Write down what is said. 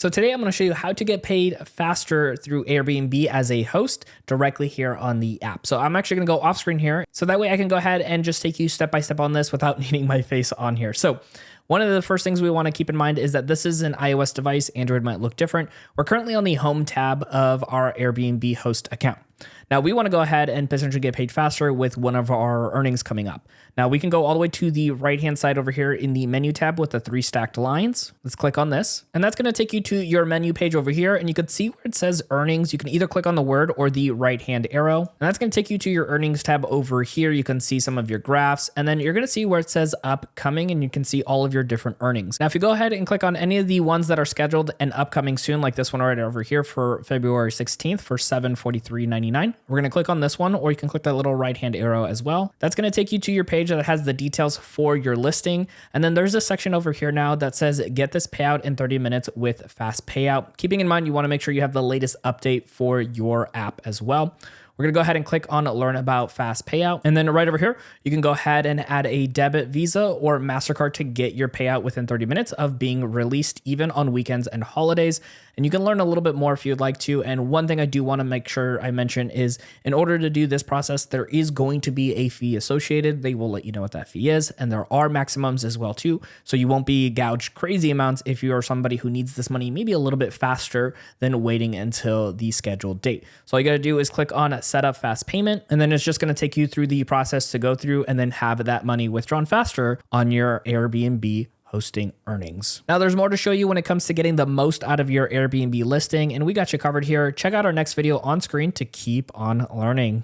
So today I'm going to show you how to get paid faster through Airbnb as a host directly here on the app. So I'm actually going to go off screen here. So that way I can go ahead and just take you step by step on this without needing my face on here. So one of the first things we want to keep in mind is that this is an iOS device. Android might look different. We're currently on the home tab of our Airbnb host account. Now we want to go ahead and potentially get paid faster with one of our earnings coming up. Now we can go all the way to the right-hand side over here in the menu tab with the 3 stacked lines. Let's click on this. And that's going to take you to your menu page over here. And you can see where it says earnings. You can either click on the word or the right-hand arrow. And that's going to take you to your earnings tab over here. You can see some of your graphs. And then you're going to see where it says upcoming, and you can see all of your different earnings. Now, if you go ahead and click on any of the ones that are scheduled and upcoming soon, like this one right over here for February 16th for $743.99, we're going to click on this one, or you can click that little right-hand arrow as well. That's going to take you to your page that has the details for your listing. And then there's a section over here now that says get this payout in 30 minutes with fast payout. Keeping in mind, you want to make sure you have the latest update for your app as well. We're going to go ahead and click on learn about fast payout. And then right over here, you can go ahead and add a debit, Visa, or MasterCard to get your payout within 30 minutes of being released even on weekends and holidays. And you can learn a little bit more if you'd like to. And one thing I do want to make sure I mention is in order to do this process, there is going to be a fee associated. They will let you know what that fee is. And there are maximums as well too. So you won't be gouged crazy amounts if you are somebody who needs this money maybe a little bit faster than waiting until the scheduled date. So all you got to do is click on set up fast payment, and then it's just going to take you through the process to go through and then have that money withdrawn faster on your Airbnb hosting earnings. Now there's more to show you when it comes to getting the most out of your Airbnb listing, and we got you covered here. Check out our next video on screen to keep on learning.